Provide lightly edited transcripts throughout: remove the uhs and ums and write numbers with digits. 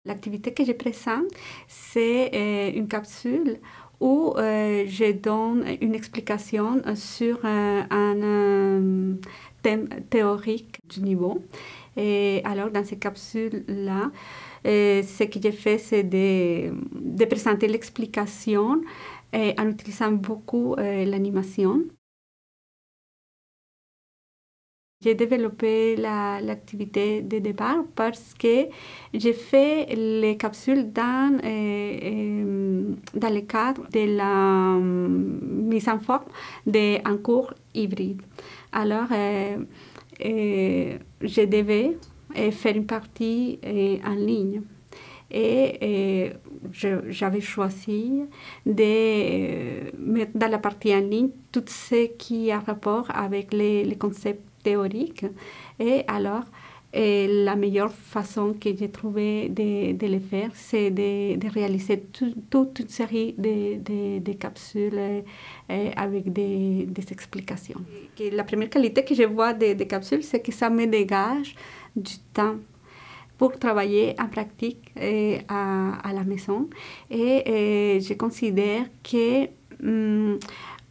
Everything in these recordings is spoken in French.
L'activité que je présente, c'est une capsule où je donne une explication sur un thème théorique du niveau. Et alors, dans ces capsules-là, ce que j'ai fait, c'est de présenter l'explication en utilisant beaucoup l'animation. J'ai développé l'activité de départ parce que j'ai fait les capsules dans le cadre de la mise en forme d'un cours hybride. Alors, je devais faire une partie en ligne. Et j'avais choisi de mettre dans la partie en ligne tout ce qui a rapport avec les concepts théoriques. Et alors, la meilleure façon que j'ai trouvé de le faire, c'est de réaliser toute une série de capsules avec des explications. La première qualité que je vois des capsules, c'est que ça me dégage du temps pour travailler en pratique à la maison. Et je considère que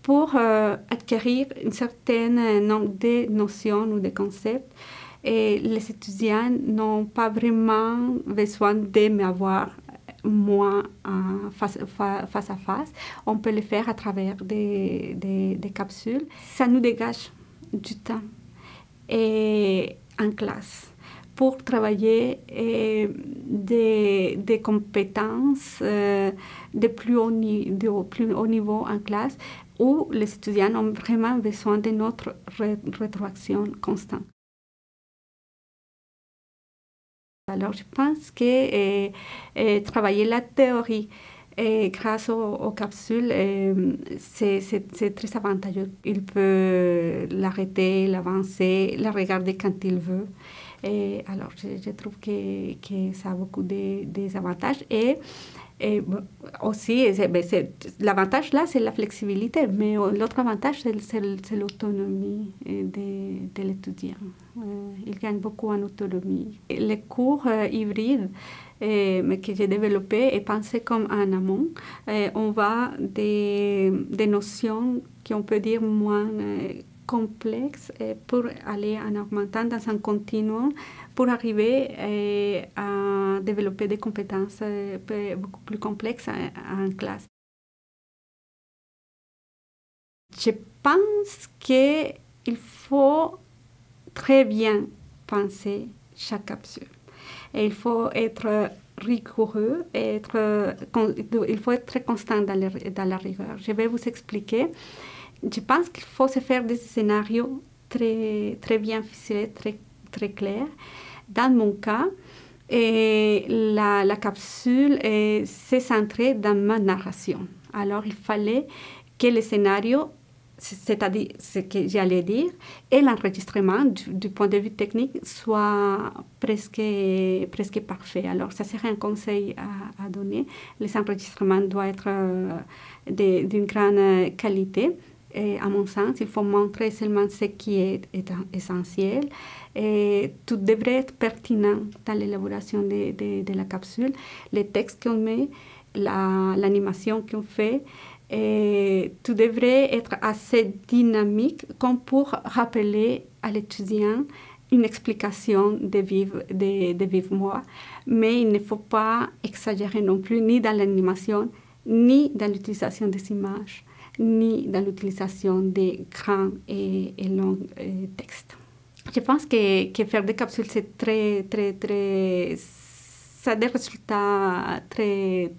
pour acquérir un certain nombre de notions ou de concepts, les étudiants n'ont pas vraiment besoin de m'avoir moi face à face. On peut le faire à travers des capsules. Ça nous dégage du temps et en classe pour travailler des compétences de plus haut niveau en classe où les étudiants ont vraiment besoin de notre rétroaction constante. Alors, je pense que travailler la théorie grâce aux capsules, c'est très avantageux. Il peut l'arrêter, l'avancer, la regarder quand il veut. Et alors, je trouve que ça a beaucoup d'avantages. Et aussi, l'avantage là, c'est la flexibilité, mais l'autre avantage, c'est l'autonomie de l'étudiant. Il gagne beaucoup en autonomie. Les cours hybrides que j'ai développés et pensés comme en amont, on va des notions qu'on peut dire moins complexes pour aller en augmentant dans un continuum pour arriver à développer des compétences beaucoup plus complexes en classe. Je pense qu'il faut très bien penser chaque capsule. Et il faut être rigoureux, il faut être très constant dans la rigueur. Je vais vous expliquer. Je pense qu'il faut se faire des scénarios très, très bien ficelés, très clairs. Dans mon cas, la capsule s'est centrée dans ma narration. Alors, il fallait que le scénario, c'est-à-dire ce que j'allais dire, et l'enregistrement du point de vue technique soit presque parfait. Alors, ça serait un conseil à donner. Les enregistrements doivent être d'une grande qualité. Et à mon sens, il faut montrer seulement ce qui est essentiel. Et tout devrait être pertinent dans l'élaboration de la capsule. Les textes qu'on met, l'animation qu'on fait, et tout devrait être assez dynamique comme pour rappeler à l'étudiant une explication de vive voix. Mais il ne faut pas exagérer non plus, ni dans l'animation, ni dans l'utilisation des images, ni dans l'utilisation des grands et longs textes. Je pense que faire des capsules, c'est ça a des résultats très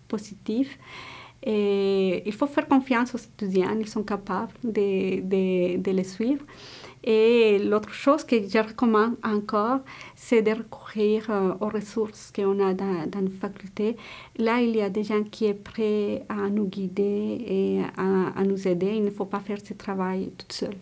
positifs. Et il faut faire confiance aux étudiants, ils sont capables de les suivre. Et l'autre chose que je recommande encore, c'est de recourir aux ressources qu'on a dans nos facultés. Là, il y a des gens qui sont prêts à nous guider et à nous aider. Il ne faut pas faire ce travail tout seul.